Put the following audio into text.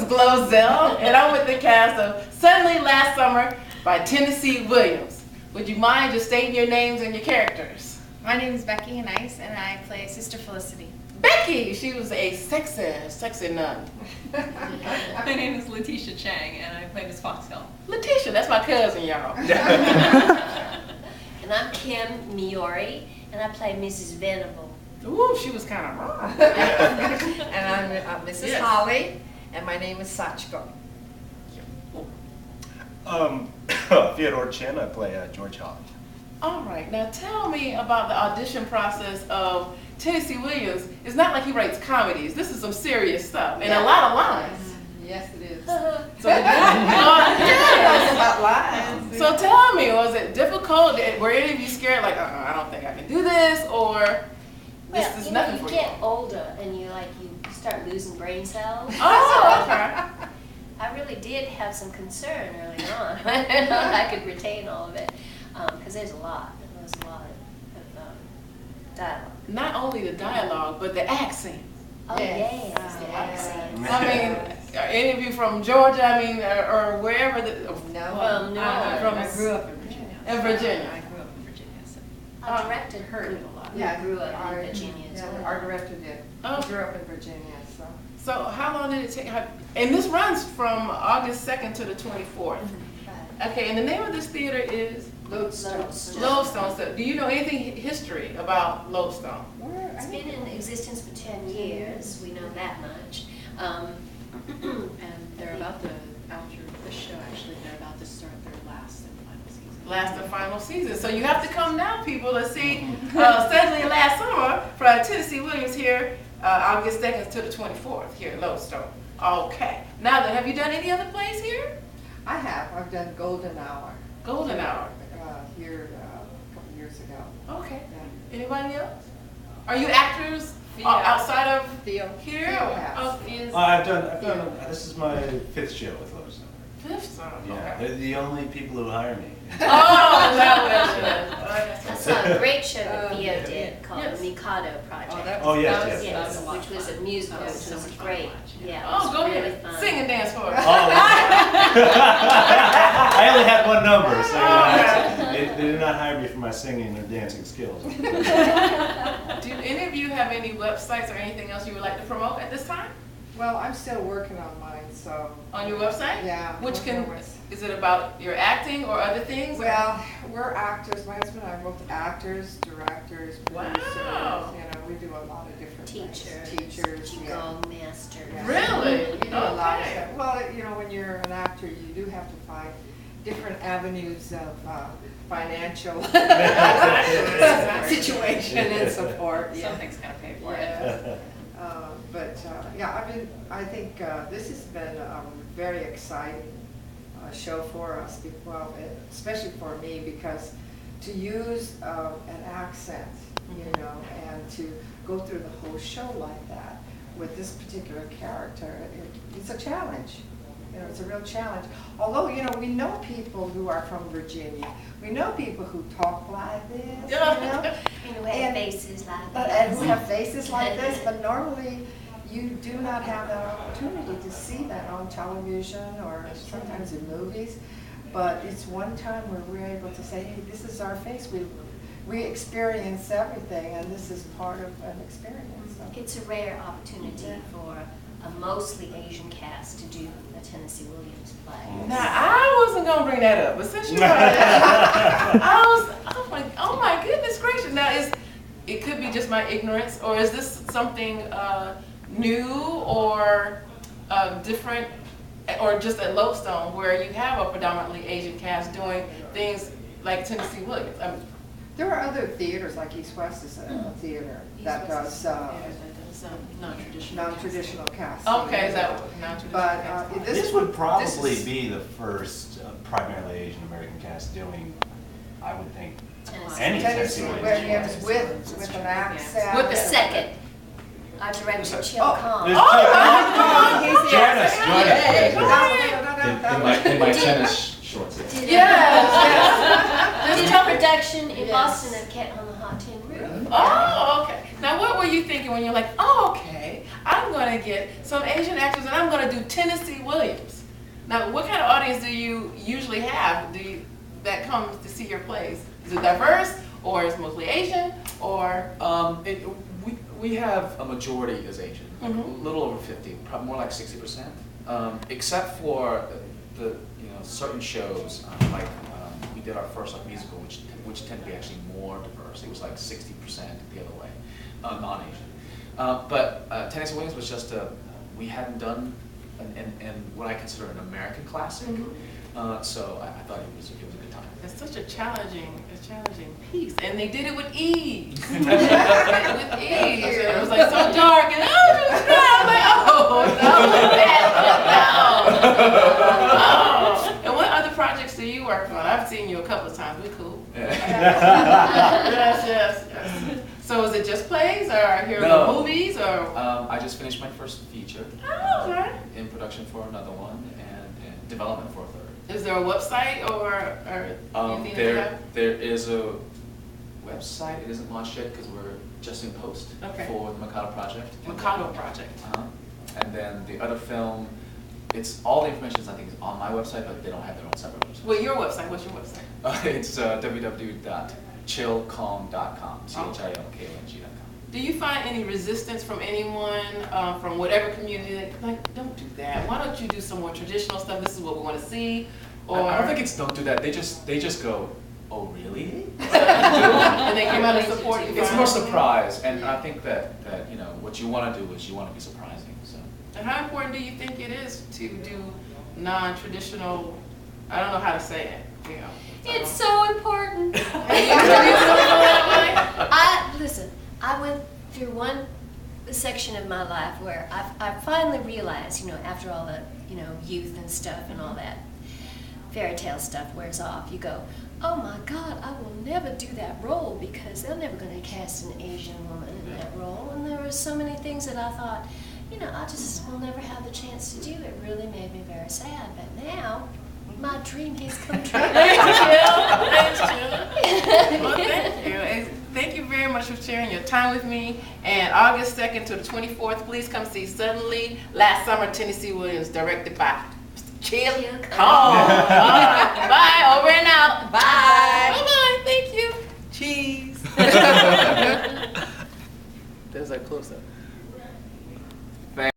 Glozell, and I'm with the cast of Suddenly Last Summer by Tennessee Williams. Would you mind just stating your names and your characters? My name is Becky Nice, and I play Sister Felicity. Becky, she was a sexy nun. My name is Letitia Chang, and I play Miss Foxhill. Letitia, that's my cousin, y'all. And I'm Kim Miori, and I play Mrs. Venable. Ooh, she was kind of wrong. And I'm Mrs. Yes. Holly, and my name is Sachiko. Theodore Chen, I play George Holly. All right, now tell me about the audition process of Tennessee Williams. It's not like he writes comedies. This is some serious stuff and a lot of lines. Yes, it is. So, yes. About lines. So tell me, was it difficult? Were any of you scared, like, I don't think I can do this, or this is nothing for you you? get older and you start losing brain cells. Oh, okay. I really did have some concern early on. I could retain all of it because there's a lot. There's a lot of dialogue. Not only the dialogue, but the accent. Oh Yes. yes, the accents. I mean, are any of you from Georgia? I mean, or wherever? No. No. I grew up in Virginia. In Virginia. I grew up in Virginia. So. I directed Heard it a lot. Yeah, I grew up in Virginia as Yeah, well. our director did. Oh. He grew up in Virginia, so. So how long did it take? And this runs from August 2nd to the 24th. Okay, and the name of this theater is Lodestone. Tombstone. So do you know anything history about Lodestone? It's been in existence for 10 years. We know that much. And they're about to, after the show, actually, they're about to start their last and final season. Last and final season. So you have to come now, people, to see Suddenly Last Summer from Tennessee Williams here, August 2nd to the 24th here in Lodestone. Okay. Now then, have you done any other plays here? I have. I've done Golden Hour. Golden Hour. Here a couple years ago. Okay. Yeah. Anybody else? Are you actors Theo. outside of Theo. here? Theo has. Oh, is I've done, this is my 5th show with Lowe's. fifth song. Yeah, Okay. they're the only people who hire me. Oh, that I was saw a great show that Theo yeah. did called Yes. the Mikado Project. Oh, yes, that was, yes. that was a lot Which of was fun. a musical, That which was so was much fun great. to watch. Yeah, it Oh, was go really ahead. fun. Sing and dance for us. Oh, I only had one number, so they did not hire me for my singing or dancing skills. Do any of you have any websites or anything else you would like to promote at this time? Well, I'm still working on mine, so. On your website? Yeah. Which working can, with- is it about your acting or other things? Well, we're actors. My husband and I are both actors, directors, producers. Wow. You know, we do a lot of different Teachers, things. Teachers. Yeah. Qigong masters. Yeah. Really? We do a lot of Okay. stuff. Well, you know, when you're an actor, you do have to find different avenues of financial situation and support. Yeah. Something's gotta pay for it. Yeah. I think this has been a very exciting show for us, well, especially for me, because to use an accent, you know, and to go through the whole show like that with this particular character, it's a challenge. You know, it's a real challenge. Although, you know, we know people who are from Virginia. We know people who talk like this, you know, And who have faces like that. and who have faces like this, but normally you do not have that opportunity to see that on television or sometimes in movies. But it's one time where we're able to say, hey, this is our face. We experience everything, and this is part of an experience. So. It's a rare opportunity for a mostly Asian cast to do a Tennessee Williams play. Now, I wasn't going to bring that up, but since you brought it up, oh my goodness gracious. Now, it could be just my ignorance, or is this something new or different, or just at Lodestone, where you have a predominantly Asian cast doing things like Tennessee Williams? There are other theaters, like East West is a theater that does non-traditional casting. Okay, is that non-traditional But casting? This would probably this is- be the first primarily Asian American cast doing, I would think, Tennessee. any Tennessee Tennessee Williams Williams. with an accent. With the second, I directed Chim Kong. There's He's the Janice, accent. Janice. In my tennis shorts. Did Yes, Did yes. a production in Yes. Boston at Cat on the Hot Tin Roof. Oh, okay. Now, what were you thinking when you're like, oh, okay, I'm gonna get some Asian actors and I'm gonna do Tennessee Williams. Now, what kind of audience do you usually have that comes to see your plays? Is it diverse, or is it mostly Asian, or? We have a majority is Asian, a Mhm. little over 50, probably more like 60%. Except for the certain shows, we did our first musical, which tend to be actually more diverse. It was like 60% the other way, non-Asian. But Tennessee Williams was just we hadn't done and what I consider an American classic. So I thought it was a good time. It's such a challenging piece, and they did it with ease. With ease. It was like so dark, and I was like, no. And what other projects do you work on? I've seen you a couple of times. We cool. Yes. So is it just plays, or here are the movies, or? I just finished my first feature. Oh, okay. In production for another one, and development for a third. Is there a website or anything like that? There is a website. It isn't launched yet because we're just in post for the Mikado Project. Mikado Project. And then the other film, it's all the information I think is on my website, but they don't have their own separate website. Well, your website. What's your website? It's www.chillcalm.com. CHILKONG.com. Do you find any resistance from anyone, from whatever community, like, don't do that? Why don't you do some more traditional stuff? This is what we want to see. Or I don't think it's don't do that. They just go, oh really? and they come out and support you. It's more surprise, and I think that what you want to do is you want to be surprising. So. And how important do you think it is to do non-traditional? I don't know how to say it. It's so important. Listen, I went through one section of my life where I finally realized, after all the, youth and stuff and all that fairy tale stuff wears off, you go, oh my God, I will never do that role because they're never going to cast an Asian woman in that role. And there were so many things that I thought, I just will never have the chance to do. It really made me very sad. But now, my dream has come true. Thanks, Jill. Well, thank you. And thank you very much for sharing your time with me. And August 2nd to the 24th, please come see Suddenly Last Summer, Tennessee Williams, directed by Chill. Bye.